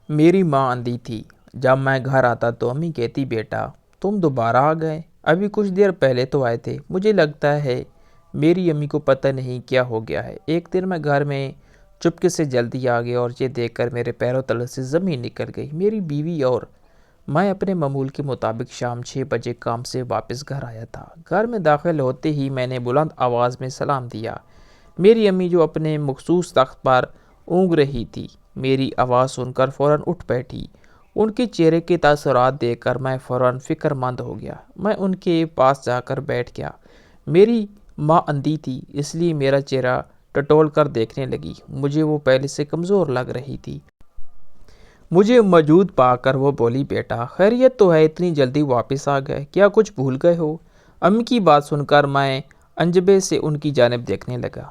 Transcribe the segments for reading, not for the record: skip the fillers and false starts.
میری ماں اندھی تھی۔ جب میں گھر آتا تو امی کہتی، بیٹا تم دوبارہ آ گئے، ابھی کچھ دیر پہلے تو آئے تھے۔ مجھے لگتا ہے میری امی کو پتہ نہیں کیا ہو گیا ہے۔ ایک دن میں گھر میں چپکے سے جلدی آ گیا اور یہ دیکھ کر میرے پیروں تلے سے زمین نکل گئی۔ میری بیوی اور میں اپنے معمول کے مطابق شام 6 بجے کام سے واپس گھر آیا تھا۔ گھر میں داخل ہوتے ہی میں نے بلند آواز میں سلام دیا۔ میری امی جو اپنے مخصوص تخت پر اونگ رہی تھی، میری آواز سن کر فوراً اٹھ بیٹھی۔ ان کے چہرے کے تاثرات دیکھ کر میں فوراً فکر مند ہو گیا۔ میں ان کے پاس جا کر بیٹھ گیا۔ میری ماں اندھی تھی، اس لیے میرا چہرہ ٹٹول کر دیکھنے لگی۔ مجھے وہ پہلے سے کمزور لگ رہی تھی۔ مجھے موجود پا کر وہ بولی، بیٹا خیریت تو ہے؟ اتنی جلدی واپس آ گئے، کیا کچھ بھول گئے ہو؟ امی کی بات سن کر میں انجبے سے ان کی جانب دیکھنے لگا۔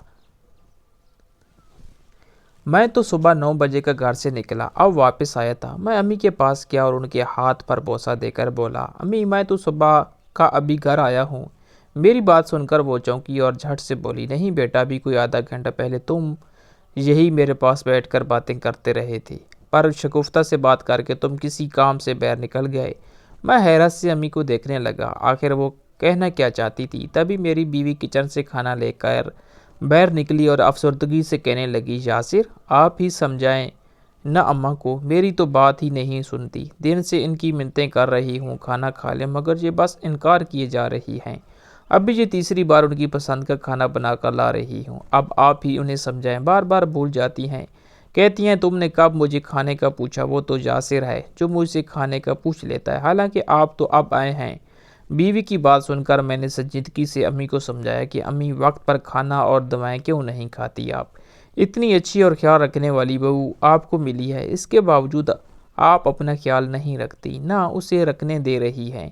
میں تو صبح 9 بجے کا گھر سے نکلا، اب واپس آیا تھا۔ میں امی کے پاس گیا اور ان کے ہاتھ پر بوسہ دے کر بولا، امی میں تو صبح کا ابھی گھر آیا ہوں۔ میری بات سن کر وہ چونکی اور جھٹ سے بولی، نہیں بیٹا، ابھی کوئی آدھا گھنٹہ پہلے تم یہی میرے پاس بیٹھ کر باتیں کرتے رہے تھے، پر شگفتہ سے بات کر کے تم کسی کام سے باہر نکل گئے۔ میں حیرت سے امی کو دیکھنے لگا، آخر وہ کہنا کیا چاہتی تھی۔ تبھی میری بیوی کچن سے کھانا لے کر باہر نکلی اور افسردگی سے کہنے لگی، یاسر آپ ہی سمجھائیں نہ اماں کو، میری تو بات ہی نہیں سنتی۔ دن سے ان کی منتیں کر رہی ہوں کھانا کھا لیں، مگر یہ بس انکار کیے جا رہی ہیں۔ اب بھی یہ تیسری بار ان کی پسند کا کھانا بنا کر لا رہی ہوں، اب آپ ہی انہیں سمجھائیں، بار بار بھول جاتی ہیں۔ کہتی ہیں تم نے کب مجھے کھانے کا پوچھا، وہ تو یاسر ہے جو مجھ سے کھانے کا پوچھ لیتا ہے، حالانکہ آپ تو اب آئے ہیں۔ بیوی کی بات سن کر میں نے سنجیدگی سے امی کو سمجھایا کہ امی وقت پر کھانا اور دوائیں کیوں نہیں کھاتی آپ؟ اتنی اچھی اور خیال رکھنے والی بہو آپ کو ملی ہے، اس کے باوجود آپ اپنا خیال نہیں رکھتی، نہ اسے رکھنے دے رہی ہیں۔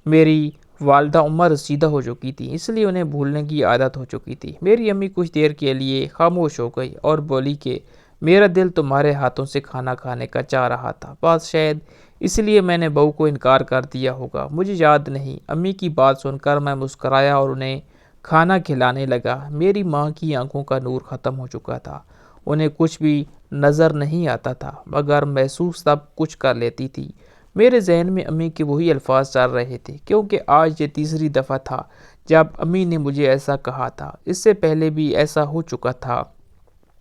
میری والدہ عمر رسیدہ ہو چکی تھی، اس لیے انہیں بھولنے کی عادت ہو چکی تھی۔ میری امی کچھ دیر کے لیے خاموش ہو گئی اور بولی کہ میرا دل تمہارے ہاتھوں سے کھانا کھانے کا چاہ رہا تھا، بس شاید اس لیے میں نے بہو کو انکار کر دیا ہوگا، مجھے یاد نہیں۔ امی کی بات سن کر میں مسکرایا اور انہیں کھانا کھلانے لگا۔ میری ماں کی آنکھوں کا نور ختم ہو چکا تھا، انہیں کچھ بھی نظر نہیں آتا تھا، مگر محسوس سب کچھ کر لیتی تھی۔ میرے ذہن میں امی کے وہی الفاظ چل رہے تھے، کیونکہ آج یہ تیسری دفعہ تھا جب امی نے مجھے ایسا کہا تھا، اس سے پہلے بھی ایسا ہو چکا تھا۔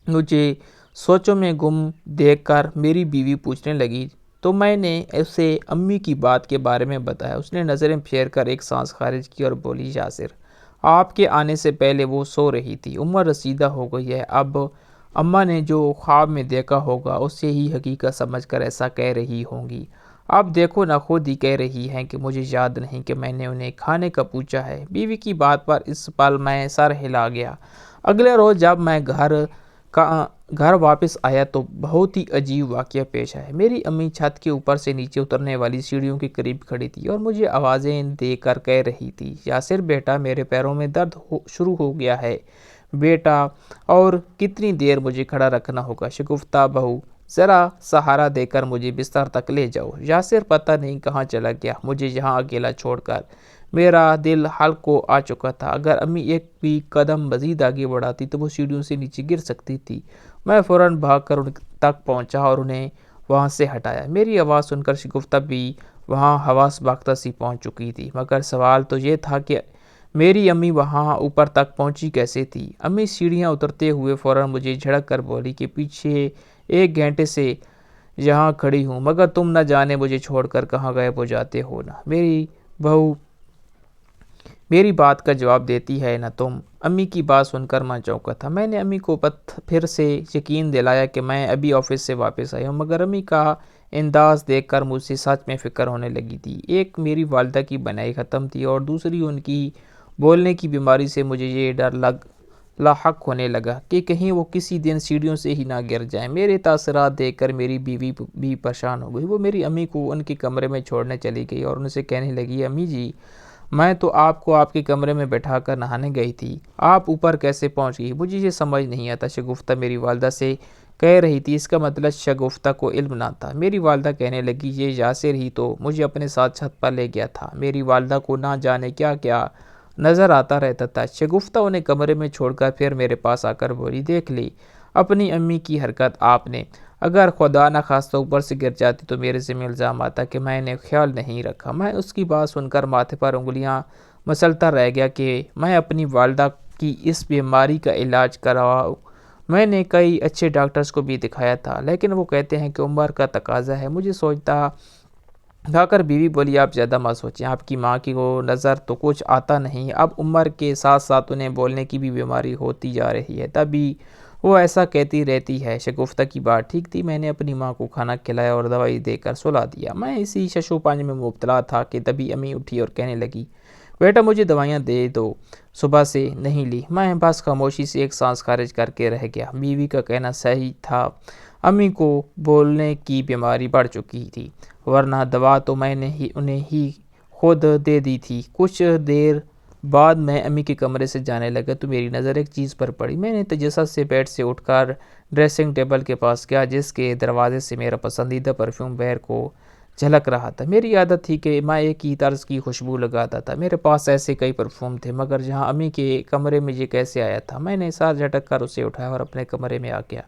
مجھے سوچوں میں گم دیکھ کر میری بیوی پوچھنے لگی، تو میں نے اسے امی کی بات کے بارے میں بتایا۔ اس نے نظریں پھیر کر ایک سانس خارج کی اور بولی، یاسر آپ کے آنے سے پہلے وہ سو رہی تھی، عمر رسیدہ ہو گئی ہے، اب اماں نے جو خواب میں دیکھا ہوگا اسے ہی حقیقت سمجھ کر ایسا کہہ رہی ہوں گی۔ اب دیکھو نہ، خود ہی کہہ رہی ہیں کہ مجھے یاد نہیں کہ میں نے انہیں کھانے کا پوچھا ہے۔ بیوی کی بات پر اس پل میں سر ہلا گیا۔ اگلے روز جب میں گھر واپس آیا تو بہت ہی عجیب واقعہ پیش آیا۔ میری امی چھت کے اوپر سے نیچے اترنے والی سیڑھیوں کے قریب کھڑی تھی اور مجھے آوازیں دے کر کہہ رہی تھی، یاسر بیٹا میرے پیروں میں درد شروع ہو گیا ہے بیٹا، اور کتنی دیر مجھے کھڑا رکھنا ہوگا؟ شگفتہ بہو ذرا سہارا دے کر مجھے بستر تک لے جاؤ۔ یاسر پتہ نہیں کہاں چلا گیا، مجھے یہاں اکیلا چھوڑ کر۔ میرا دل حلق کو آ چکا تھا، اگر امی ایک بھی قدم مزید آگے بڑھاتی تو وہ سیڑھیوں سے نیچے گر سکتی تھی۔ میں فوراً بھاگ کر ان تک پہنچا اور انہیں وہاں سے ہٹایا۔ میری آواز سن کر شگفتہ بھی وہاں حواس باختہ سی پہنچ چکی تھی، مگر سوال تو یہ تھا کہ میری امی وہاں اوپر تک پہنچی کیسے تھی؟ امی سیڑھیاں اترتے ہوئے فوراً مجھے جھڑک کر بولی کہ پیچھے 1 گھنٹے سے یہاں کھڑی ہوں، مگر تم نہ جانے مجھے چھوڑ کر کہاں غائب ہو جاتے ہو، نہ میری بہو میری بات کا جواب دیتی ہے نہ تم۔ امی کی بات سن کر میں چونکا تھا۔ میں نے امی کو پھر سے یقین دلایا کہ میں ابھی آفس سے واپس آیا ہوں، مگر امی کا انداز دیکھ کر مجھ سے سچ میں فکر ہونے لگی تھی۔ ایک میری والدہ کی بنائی ختم تھی اور دوسری ان کی بولنے کی بیماری سے مجھے یہ ڈر لاحق ہونے لگا کہ کہیں وہ کسی دن سیڑھیوں سے ہی نہ گر جائیں۔ میرے تاثرات دیکھ کر میری بیوی بھی پریشان ہو گئی۔ وہ میری امی کو ان کے کمرے میں چھوڑنے چلی گئی اور ان سے کہنے لگی، امی جی میں تو آپ کو آپ کے کمرے میں بٹھا کر نہانے گئی تھی، آپ اوپر کیسے پہنچ گئی؟ مجھے یہ سمجھ نہیں آتا۔ شگفتہ میری والدہ سے کہہ رہی تھی، اس کا مطلب شگفتہ کو علم نہ تھا۔ میری والدہ کہنے لگی، یہ یاسر ہی تو مجھے اپنے ساتھ چھت پر لے گیا تھا۔ میری والدہ کو نہ جانے کیا کیا نظر آتا رہتا تھا۔ شگفتہ انہیں کمرے میں چھوڑ کر پھر میرے پاس آ کر بولی، دیکھ لی اپنی امی کی حرکت آپ نے، اگر خدا نخواستہ اوپر سے گر جاتی تو میرے ذمہ الزام آتا کہ میں نے خیال نہیں رکھا۔ میں اس کی بات سن کر ماتھے پر انگلیاں مسلتا رہ گیا کہ میں اپنی والدہ کی اس بیماری کا علاج کرواؤں۔ میں نے کئی اچھے ڈاکٹرز کو بھی دکھایا تھا، لیکن وہ کہتے ہیں کہ عمر کا تقاضا ہے۔ مجھے سوچتا کھا کر بیوی بولی، آپ زیادہ مت سوچیں، آپ کی ماں کی وہ نظر تو کچھ آتا نہیں، اب عمر کے ساتھ ساتھ انہیں بولنے کی بھی بیماری ہوتی جا رہی ہے، تبھی وہ ایسا کہتی رہتی ہے۔ شگفتہ کی بات ٹھیک تھی، میں نے اپنی ماں کو کھانا کھلایا اور دوائی دے کر سلا دیا۔ میں اسی ششوپانج میں مبتلا تھا کہ تبھی امی اٹھی اور کہنے لگی، بیٹا مجھے دوائیاں دے دو، صبح سے نہیں لی۔ میں بس خاموشی سے ایک سانس خارج کر کے رہ گیا۔ بیوی کا کہنا صحیح تھا، امی کو بولنے کی بیماری بڑھ چکی تھی، ورنہ دوا تو میں نے انہیں ہی خود دے دی تھی۔ کچھ دیر بعد میں امی کے کمرے سے جانے لگا تو میری نظر ایک چیز پر پڑی۔ میں نے تجسس سے بیڈ سے اٹھ کر ڈریسنگ ٹیبل کے پاس گیا، جس کے دروازے سے میرا پسندیدہ پرفیوم بہر کو جھلک رہا تھا۔ میری عادت تھی کہ میں ایک ہی طرز کی خوشبو لگاتا تھا، میرے پاس ایسے کئی پرفیوم تھے، مگر جہاں امی کے کمرے میں یہ کیسے آیا تھا؟ میں نے ساتھ جھٹک کر اسے اٹھایا اور اپنے کمرے میں آ گیا۔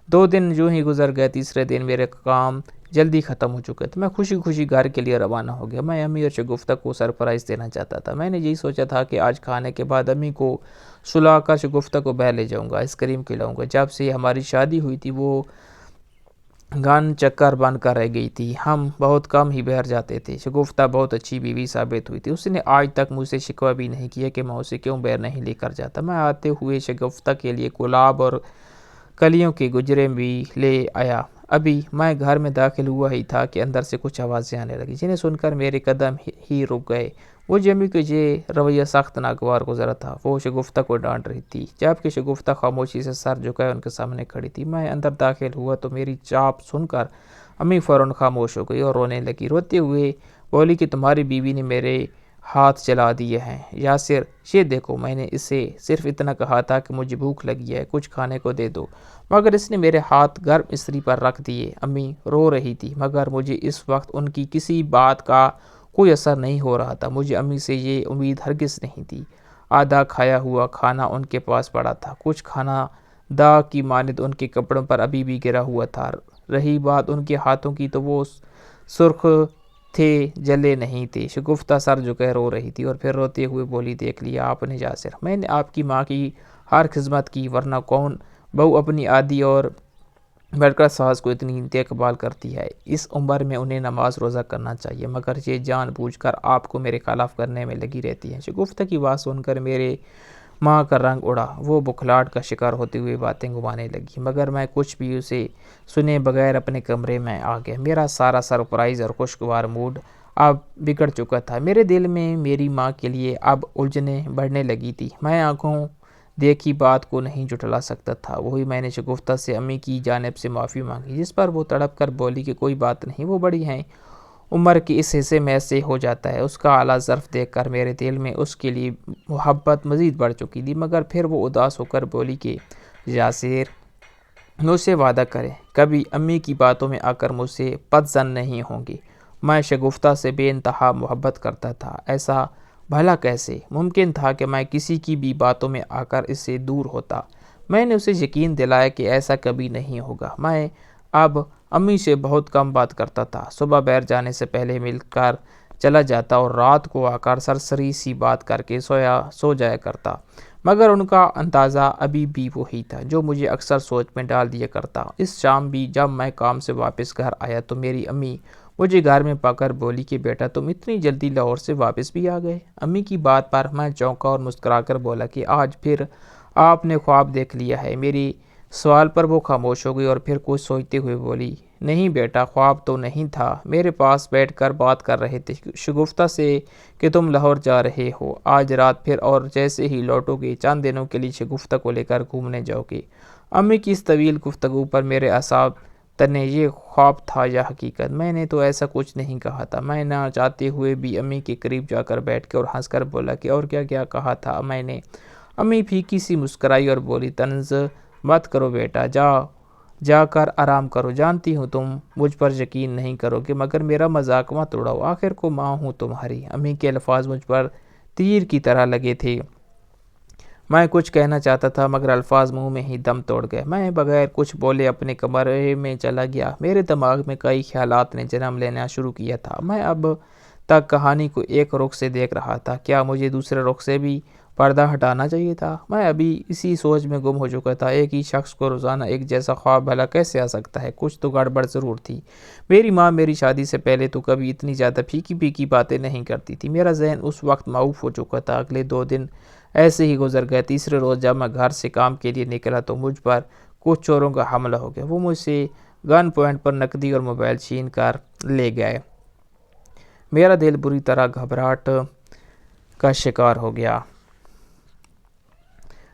2 دن یوں ہی گزر گئے۔ تیسرے دن میرے کام جلدی ختم ہو چکے تھے، میں خوشی خوشی گھر کے لیے روانہ ہو گیا۔ میں امی اور شگفتہ کو سرپرائز دینا چاہتا تھا۔ میں نے یہی سوچا تھا کہ آج کھانے کے بعد امی کو سلا کر شگفتہ کو باہر لے جاؤں گا، آئس کریم کھلاؤں گا۔ جب سے ہماری شادی ہوئی تھی وہ گن چکر بن کر رہ گئی تھی، ہم بہت کم ہی باہر جاتے تھے۔ شگفتہ بہت اچھی بیوی ثابت ہوئی تھی، اس نے آج تک مجھ سے شکوہ بھی نہیں کیا کہ میں اسے کیوں باہر نہیں لے کر جاتا۔ میں آتے ہوئے شگفتہ کے لیے گلاب اور کلیوں کے گجرے بھی لے آیا۔ ابھی میں گھر میں داخل ہوا ہی تھا کہ اندر سے کچھ آوازیں آنے لگیں، جنہیں سن کر میرے قدم ہی رک گئے۔ مجھے امی کا یہ رویہ سخت ناگوار گزرا تھا، وہ شگفتہ کو ڈانٹ رہی تھی، جبکہ شگفتہ خاموشی سے سر جھکائے ان کے سامنے کھڑی تھی۔ میں اندر داخل ہوا تو میری چاپ سن کر امی فوراً خاموش ہو گئی اور رونے لگی۔ روتے ہوئے بولی کہ تمہاری بیوی نے میرے ہاتھ جلا دیے ہیں یاسر، یہ دیکھو، میں نے اسے صرف اتنا کہا تھا کہ مجھے بھوک لگی ہے، کچھ کھانے کو دے دو، مگر اس نے میرے ہاتھ گرم استری پر رکھ دیے۔ امی رو رہی تھی، مگر مجھے اس وقت ان کی کسی بات کا کوئی اثر نہیں ہو رہا تھا۔ مجھے امی سے یہ امید ہرگز نہیں تھی۔ آدھا کھایا ہوا کھانا ان کے پاس پڑا تھا، کچھ کھانا داغ کی مانند ان کے کپڑوں پر ابھی بھی گرا ہوا تھا۔ رہی بات ان کے ہاتھوں کی تو وہ سرخ تھے، جلے نہیں تھے۔ شگفتہ سر جھکائے رو رہی تھی اور پھر روتے ہوئے بولی، دیکھ لیا آپ نے یاسر، میں نے آپ کی ماں کی ہر خدمت کی، ورنہ کون بہو اپنی عادی اور بڑکر ساس کو اتنی دیکھ بھال کرتی ہے؟ اس عمر میں انہیں نماز روزہ کرنا چاہیے، مگر یہ جان بوجھ کر آپ کو میرے خلاف کرنے میں لگی رہتی ہے۔ شگفتہ کی بات سن کر میرے ماں کا رنگ اڑا، وہ بکھلاہٹ کا شکار ہوتے ہوئے باتیں گھمانے لگی، مگر میں کچھ بھی اسے سنے بغیر اپنے کمرے میں آ گیا۔ میرا سارا سرپرائز اور خوشگوار موڈ اب بگڑ چکا تھا۔ میرے دل میں میری ماں کے لیے اب الجھنیں بڑھنے لگی تھی، میں آنکھوں دیکھی بات کو نہیں جھٹلا سکتا تھا۔ وہی میں نے شگفتہ سے امی کی جانب سے معافی مانگی، جس پر وہ تڑپ کر بولی کہ کوئی بات نہیں، وہ بڑی ہیں، عمر کے اس حصے میں ایسے ہو جاتا ہے۔ اس کا اعلیٰ ظرف دیکھ کر میرے دل میں اس کے لیے محبت مزید بڑھ چکی تھی، مگر پھر وہ اداس ہو کر بولی کہ یاسر مجھ سے وعدہ کریں، کبھی امی کی باتوں میں آ کر مجھ سے بدظن نہیں ہوں گے۔ میں شگفتہ سے بے انتہا محبت کرتا تھا، ایسا بھلا کیسے ممکن تھا کہ میں کسی کی بھی باتوں میں آ کر اس سے دور ہوتا؟ میں نے اسے یقین دلایا کہ ایسا کبھی نہیں ہوگا۔ میں اب امی سے بہت کم بات کرتا تھا، صبح باہر جانے سے پہلے مل کر چلا جاتا اور رات کو آ کر سرسری سی بات کر کے سو جایا کرتا، مگر ان کا اندازہ ابھی بھی وہی تھا جو مجھے اکثر سوچ میں ڈال دیا کرتا۔ اس شام بھی جب میں کام سے واپس گھر آیا تو میری امی مجھے گھر میں پا کر بولی کہ بیٹا تم اتنی جلدی لاہور سے واپس بھی آ گئے؟ امی کی بات پر میں چونکا اور مسکرا کر بولا کہ آج پھر آپ نے خواب دیکھ لیا ہے۔ میری سوال پر وہ خاموش ہو گئی اور پھر کچھ سوچتے ہوئے بولی، نہیں بیٹا، خواب تو نہیں تھا، میرے پاس بیٹھ کر بات کر رہے تھے شگفتہ سے کہ تم لاہور جا رہے ہو آج رات پھر، اور جیسے ہی لوٹو گے چند دنوں کے لیے شگفتہ کو لے کر گھومنے جاؤ گے۔ امی کی اس طویل گفتگو پر میرے اعصاب تنے، یہ خواب تھا یا حقیقت؟ میں نے تو ایسا کچھ نہیں کہا تھا۔ میں نہ چاہتے ہوئے بھی امی کے قریب جا کر بیٹھ کے اور ہنس کر بولا کہ اور کیا کیا کہا تھا میں نے؟ امی پھیکی سی مسکرائی اور بولی، طنز مت کرو بیٹا، جا کر آرام کرو، جانتی ہوں تم مجھ پر یقین نہیں کرو گے، مگر میرا مذاق مت اڑاؤ، آخر کو ماں ہوں تمہاری۔ امی کے الفاظ مجھ پر تیر کی طرح لگے تھے، میں کچھ کہنا چاہتا تھا مگر الفاظ منہ میں ہی دم توڑ گئے۔ میں بغیر کچھ بولے اپنے کمرے میں چلا گیا۔ میرے دماغ میں کئی خیالات نے جنم لینا شروع کیا تھا۔ میں اب تک کہانی کو ایک رخ سے دیکھ رہا تھا، کیا مجھے دوسرے رخ سے بھی پردہ ہٹانا چاہیے تھا؟ میں ابھی اسی سوچ میں گم ہو چکا تھا، ایک ہی شخص کو روزانہ ایک جیسا خواب بھلا کیسے آ سکتا ہے؟ کچھ تو گڑبڑ ضرور تھی۔ میری ماں میری شادی سے پہلے تو کبھی اتنی زیادہ پھیکی پھیکی باتیں نہیں کرتی تھی۔ میرا ذہن اس وقت معوف ہو چکا تھا۔ اگلے 2 دن ایسے ہی گزر گئے۔ تیسرے روز جب میں گھر سے کام کے لیے نکلا تو مجھ پر کچھ چوروں کا حملہ ہو گیا۔ وہ مجھ سے گن پوائنٹ پر نقدی اور موبائل چھین کر لے گئے۔ میرا دل بری طرح گھبراہٹ کا شکار ہو گیا۔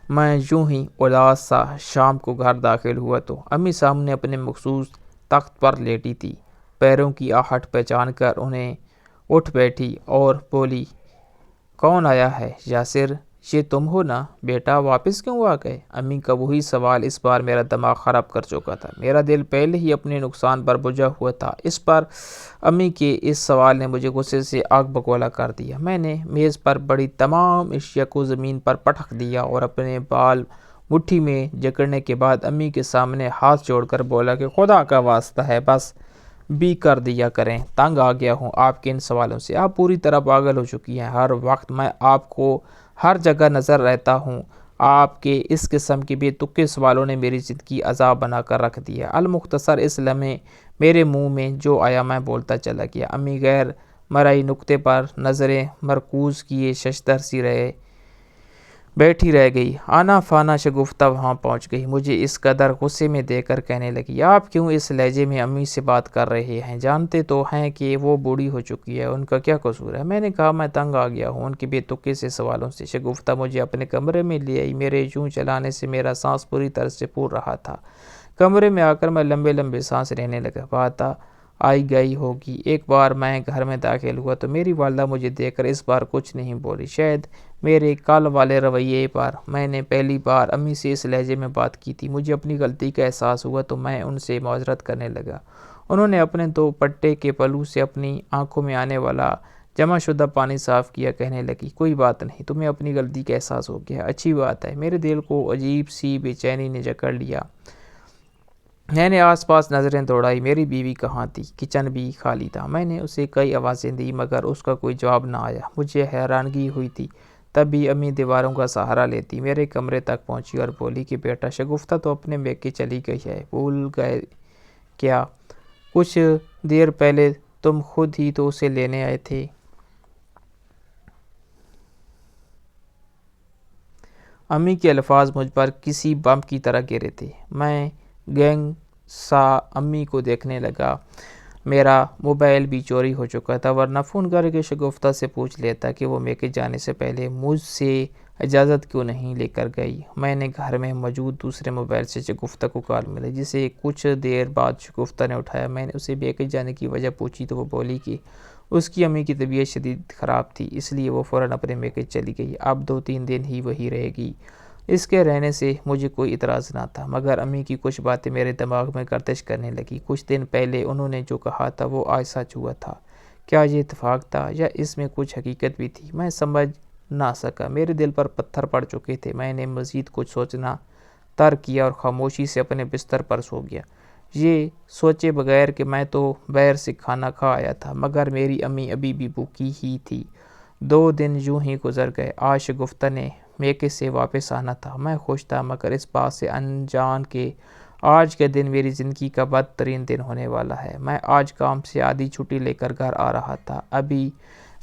میں یوں ہی اداس سا شام کو گھر داخل ہوا تو امی سامنے اپنے مخصوص تخت پر لیٹی تھی۔ پیروں کی آہٹ پہچان کر انہیں اٹھ بیٹھی اور بولی، کون آیا ہے؟ یاسر، یہ تم ہو نا بیٹا، واپس کیوں آ گئے؟ امی کا وہی سوال اس بار میرا دماغ خراب کر چکا تھا۔ میرا دل پہلے ہی اپنے نقصان پر بجھا ہوا تھا، اس پر امی کے اس سوال نے مجھے غصے سے آگ بگولا کر دیا۔ میں نے میز پر پڑی تمام اشیاء کو زمین پر پٹک دیا اور اپنے بال مٹھی میں جکڑنے کے بعد امی کے سامنے ہاتھ جوڑ کر بولا کہ خدا کا واسطہ ہے بس بھی کر دیا کریں، تنگ آ گیا ہوں آپ کے ان سوالوں سے۔ آپ پوری طرح پاگل ہو چکی ہیں، ہر وقت میں آپ کو ہر جگہ نظر رہتا ہوں۔ آپ کے اس قسم کے بے تکے سوالوں نے میری زندگی عذاب بنا کر رکھ دی ہے۔ المختصر اس لمحے میرے منہ میں جو آیا میں بولتا چلا گیا۔ امی غیر مرئی نقطے پر نظریں مرکوز کیے ششدر سی بیٹھی رہ گئی۔ آنا فانا شگفتہ وہاں پہنچ گئی، مجھے اس قدر غصے میں دیکھ کر کہنے لگی، آپ کیوں اس لہجے میں امی سے بات کر رہے ہیں؟ جانتے تو ہیں کہ وہ بوڑھی ہو چکی ہے، ان کا کیا قصور ہے؟ میں نے کہا، میں تنگ آ گیا ہوں ان کے بے تکے سے سوالوں سے۔ شگفتہ مجھے اپنے کمرے میں لے آئی۔ میرے یوں چلانے سے میرا سانس پوری طرح سے پھول رہا تھا۔ کمرے میں آ کر میں لمبے لمبے سانس لینے لگا۔ بات آئی گئی ہوگی۔ ایک بار میں گھر میں داخل ہوا تو میری والدہ مجھے دیکھ کر اس بار کچھ نہیں بولی۔ شاید میرے کل والے رویے پر میں نے پہلی بار امی سے اس لہجے میں بات کی تھی۔ مجھے اپنی غلطی کا احساس ہوا تو میں ان سے معذرت کرنے لگا۔ انہوں نے اپنے دوپٹے کے پلو سے اپنی آنکھوں میں آنے والا جمع شدہ پانی صاف کیا، کہنے لگی، کوئی بات نہیں، تمہیں اپنی غلطی کا احساس ہو گیا، اچھی بات ہے۔ میرے دل کو عجیب سی بے چینی نے جکڑ لیا۔ میں نے آس پاس نظریں دوڑائی، میری بیوی کہاں تھی؟ کچن بھی خالی تھا۔ میں نے اسے کئی آوازیں دی مگر اس کا کوئی جواب نہ آیا۔ مجھے حیرانگی ہوئی تھی۔ تب بھی امی دیواروں کا سہارا لیتی میرے کمرے تک پہنچی اور بولی کہ بیٹا، شگفتہ تو اپنے میکے چلی گئی ہے، بھول گئے کیا؟ کچھ دیر پہلے تم خود ہی تو اسے لینے آئے تھے۔ امی کے الفاظ مجھ پر کسی بم کی طرح گرے تھے۔ میں گینگ سا امی کو دیکھنے لگا۔ میرا موبائل بھی چوری ہو چکا تھا، ورنہ فون کر کے شگفتہ سے پوچھ لیتا کہ وہ میکے جانے سے پہلے مجھ سے اجازت کیوں نہیں لے کر گئی۔ میں نے گھر میں موجود دوسرے موبائل سے شگفتہ کو کال ملی، جسے کچھ دیر بعد شگفتہ نے اٹھایا۔ میں نے اسے میکے جانے کی وجہ پوچھی تو وہ بولی کہ اس کی امی کی طبیعت شدید خراب تھی، اس لیے وہ فوراً اپنے میکے چلی گئی، اب 2-3 دن ہی وہی رہے گی۔ اس کے رہنے سے مجھے کوئی اعتراض نہ تھا، مگر امی کی کچھ باتیں میرے دماغ میں گردش کرنے لگی۔ کچھ دن پہلے انہوں نے جو کہا تھا وہ آج سچ ہوا تھا۔ کیا یہ اتفاق تھا یا اس میں کچھ حقیقت بھی تھی؟ میں سمجھ نہ سکا۔ میرے دل پر پتھر پڑ چکے تھے۔ میں نے مزید کچھ سوچنا ترک کیا اور خاموشی سے اپنے بستر پر سو گیا، یہ سوچے بغیر کہ میں تو باہر سے کھانا کھا آیا تھا مگر میری امی ابھی بھی بھوکی ہی تھی۔ 2 دن یوں ہی گزر گئے۔ آج شگفتہ نے میکے سے واپس آنا تھا۔ میں خوش تھا مگر اس بات سے انجان کہ آج کا دن میری زندگی کا بدترین دن ہونے والا ہے۔ میں آج کام سے آدھی چھٹی لے کر گھر آ رہا تھا۔ ابھی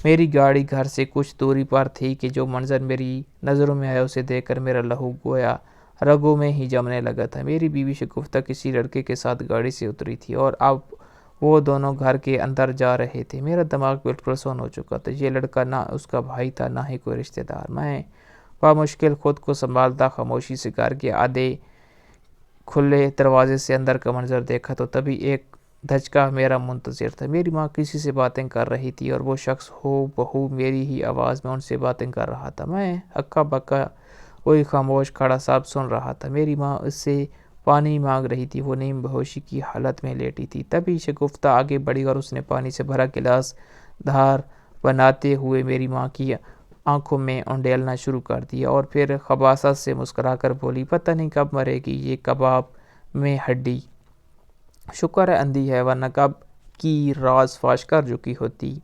میری گاڑی گھر سے کچھ دوری پر تھی کہ جو منظر میری نظروں میں آیا اسے دیکھ کر میرا لہو گویا رگوں میں ہی جمنے لگا تھا۔ میری بیوی شگفتہ کسی لڑکے کے ساتھ گاڑی سے اتری تھی اور اب وہ دونوں گھر کے اندر جا رہے تھے۔ میرا دماغ بالکل سن ہو چکا تھا۔ یہ لڑکا نہ اس کا بھائی تھا نہ ہی کوئی رشتہ دار۔ میں بمشکل خود کو سنبھالتا خاموشی سے گھر کے آدھے کھلے دروازے سے اندر کا منظر دیکھا تو تبھی ایک دھچکا میرا منتظر تھا۔ میری ماں کسی سے باتیں کر رہی تھی اور وہ شخص ہو بہو میری ہی آواز میں ان سے باتیں کر رہا تھا۔ میں ہکا بکا وہی خاموش کھڑا سب سن رہا تھا۔ میری ماں اس سے پانی مانگ رہی تھی، وہ نیم بہوشی کی حالت میں لیٹی تھی۔ تبھی شگفتہ آگے بڑھی اور اس نے پانی سے بھرا گلاس دھار بناتے ہوئے میری ماں کی آنکھوں میں انڈیلنا شروع کر دیا اور پھر خباثت سے مسکرا کر بولی، پتہ نہیں کب مرے گی یہ کباب میں ہڈی، شکر ہے اندھی ہے ورنہ کب کی راز فاش کر چکی ہوتی۔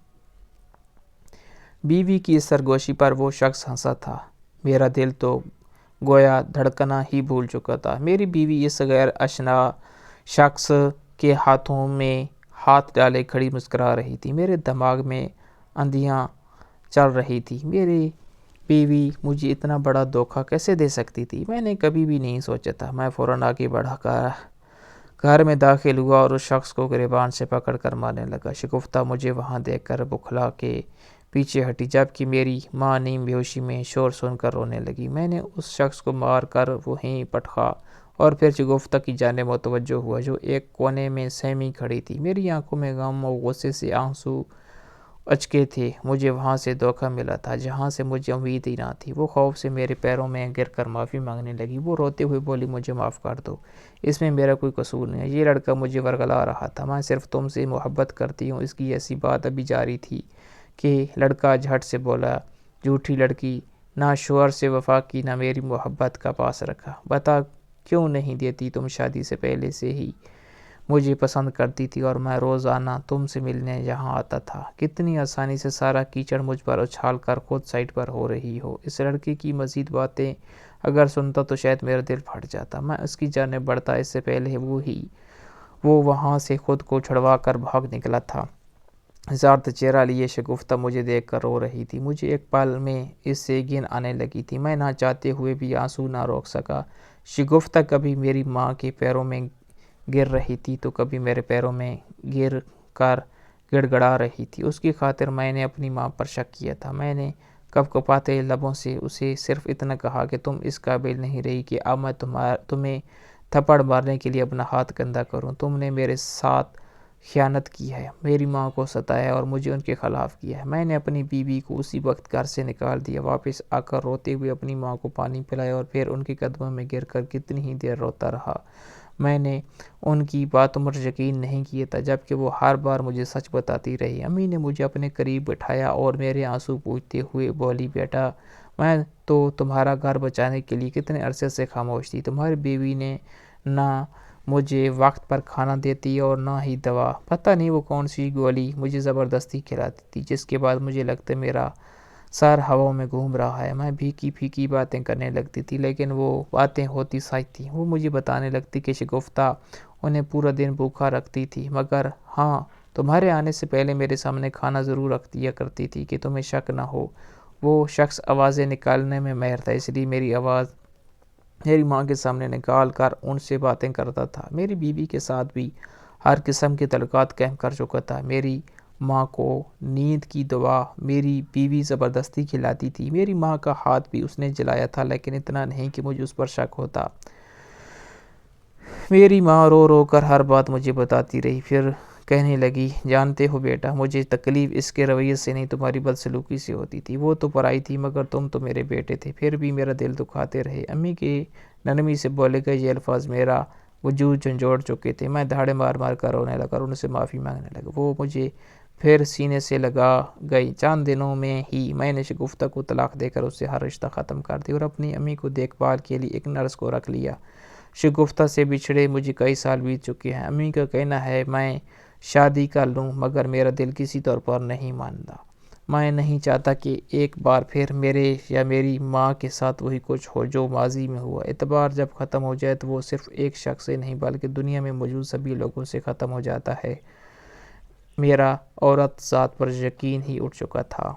بیوی کی اس سرگوشی پر وہ شخص ہنسا تھا۔ میرا دل تو گویا دھڑکنا ہی بھول چکا تھا۔ میری بیوی اس غیر آشنا شخص کے ہاتھوں میں ہاتھ ڈالے کھڑی مسکرا رہی تھی۔ میرے دماغ میں اندھیاں چل رہی تھی۔ میری بیوی مجھے اتنا بڑا دھوکہ کیسے دے سکتی تھی؟ میں نے کبھی بھی نہیں سوچا تھا۔ میں فوراً آگے بڑھا کر گھر میں داخل ہوا اور اس شخص کو گریبان سے پکڑ کر مارنے لگا۔ شگفتہ مجھے وہاں دیکھ کر بکھلا کے پیچھے ہٹی، جبکہ میری ماں نیم بیہوشی میں شور سن کر رونے لگی۔ میں نے اس شخص کو مار کر وہیں پٹکا اور پھر شگفتہ کی جانب متوجہ ہوا جو ایک کونے میں سہمی کھڑی تھی۔ میری آنکھوں میں غم و غصے سے آنسو اچکے تھے۔ مجھے وہاں سے دھوکہ ملا تھا جہاں سے مجھے امید ہی نہ تھی۔ وہ خوف سے میرے پیروں میں گر کر معافی مانگنے لگی۔ وہ روتے ہوئے بولی، مجھے معاف کر دو، اس میں میرا کوئی قصور نہیں ہے۔ یہ لڑکا مجھے ورغلا رہا تھا، میں صرف تم سے محبت کرتی ہوں۔ اس کی ایسی بات ابھی جاری تھی کہ لڑکا جھٹ سے بولا، جھوٹی لڑکی، نہ شوہر سے وفا کی نہ میری محبت کا پاس رکھا، بتا کیوں نہیں دیتی؟ تم شادی سے پہلے سے ہی مجھے پسند کرتی تھی اور میں روزانہ تم سے ملنے یہاں آتا تھا۔ کتنی آسانی سے سارا کیچڑ مجھ پر اچھال کر خود سائڈ پر ہو رہی ہو۔ اس لڑکے کی مزید باتیں اگر سنتا تو شاید میرا دل پھٹ جاتا۔ میں اس کی جانب بڑھتا اس سے پہلے وہ وہاں سے خود کو چھڑوا کر بھاگ نکلا تھا۔ زرد چہرہ لیے شگفتہ مجھے دیکھ کر رو رہی تھی۔ مجھے ایک پل میں اس سے گھن آنے لگی تھی۔ میں نہ چاہتے ہوئے بھی آنسو نہ روک سکا۔ شگفتہ کبھی میری ماں کے پیروں میں گر رہی تھی تو کبھی میرے پیروں میں گر کر گڑ گڑا رہی تھی۔ اس کی خاطر میں نے اپنی ماں پر شک کیا تھا۔ میں نے کپکپاتے لبوں سے اسے صرف اتنا کہا کہ تم اس قابل نہیں رہی کہ اب میں تمہیں تھپڑ مارنے کے لیے اپنا ہاتھ گندا کروں۔ تم نے میرے ساتھ خیانت کی ہے، میری ماں کو ستایا اور مجھے ان کے خلاف کیا ہے۔ میں نے اپنی بیوی کو اسی وقت گھر سے نکال دیا، واپس آ کر روتے ہوئے اپنی ماں کو پانی پلایا اور پھر ان کے قدموں میں گر کر کتنی ہی دیر روتا رہا۔ میں نے ان کی باتوں پر یقین نہیں کیا تھا، جبکہ وہ ہر بار مجھے سچ بتاتی رہی۔ امی نے مجھے اپنے قریب بٹھایا اور میرے آنسو پوچھتے ہوئے بولی، بیٹا، میں تو تمہارا گھر بچانے کے لیے کتنے عرصے سے خاموش تھی۔ تمہاری بیوی نے نہ مجھے وقت پر کھانا دیتی اور نہ ہی دوا، پتہ نہیں وہ کون سی گولی مجھے زبردستی کھلاتی تھی، جس کے بعد مجھے لگتا میرا سر ہواؤں میں گھوم رہا ہے۔ میں پھیکی پھیکی باتیں کرنے لگتی تھی، لیکن وہ باتیں ہوتی سچ تھیں۔ وہ مجھے بتانے لگتی کہ شگفتہ انہیں پورا دن بھوکا رکھتی تھی، مگر ہاں، تمہارے آنے سے پہلے میرے سامنے کھانا ضرور رکھ دیا کرتی تھی کہ تمہیں شک نہ ہو۔ وہ شخص آوازیں نکالنے میں ماہر تھا، اس لیے میری آواز میری ماں کے سامنے نکال کر ان سے باتیں کرتا تھا۔ میری بیوی کے ساتھ بھی ہر قسم کے تعلقات قائم کر چکا تھا۔ میری ماں کو نیند کی دوا میری بیوی زبردستی کھلاتی تھی۔ میری ماں کا ہاتھ بھی اس نے جلایا تھا، لیکن اتنا نہیں کہ مجھے اس پر شک ہوتا۔ میری ماں رو رو کر ہر بات مجھے بتاتی رہی، پھر کہنے لگی، جانتے ہو بیٹا، مجھے تکلیف اس کے رویے سے نہیں، تمہاری بدسلوکی سے ہوتی تھی۔ وہ تو پرائی تھی مگر تم تو میرے بیٹے تھے، پھر بھی میرا دل دکھاتے رہے۔ امی کے نرمی سے بولے گئے یہ الفاظ میرا وجود جھنجھوڑ چکے تھے۔ میں دھاڑے مار مار کر رونے لگا اور ان سے معافی مانگنے لگا۔ وہ مجھے پھر سینے سے لگا گئی۔ چند دنوں میں ہی میں نے شگفتہ کو طلاق دے کر اس سے ہر رشتہ ختم کر دیا اور اپنی امی کو دیکھ بھال کے لیے ایک نرس کو رکھ لیا۔ شگفتہ سے بچھڑے مجھے کئی سال بیت چکے ہیں۔ امی کا کہنا ہے میں شادی کر لوں، مگر میرا دل کسی طور پر نہیں مانتا۔ میں نہیں چاہتا کہ ایک بار پھر میرے یا میری ماں کے ساتھ وہی کچھ ہو جو ماضی میں ہوا۔ اعتبار جب ختم ہو جائے تو وہ صرف ایک شخص سے نہیں بلکہ دنیا میں موجود سبھی لوگوں سے ختم ہو جاتا ہے۔ میرا عورت ذات پر یقین ہی اٹھ چکا تھا۔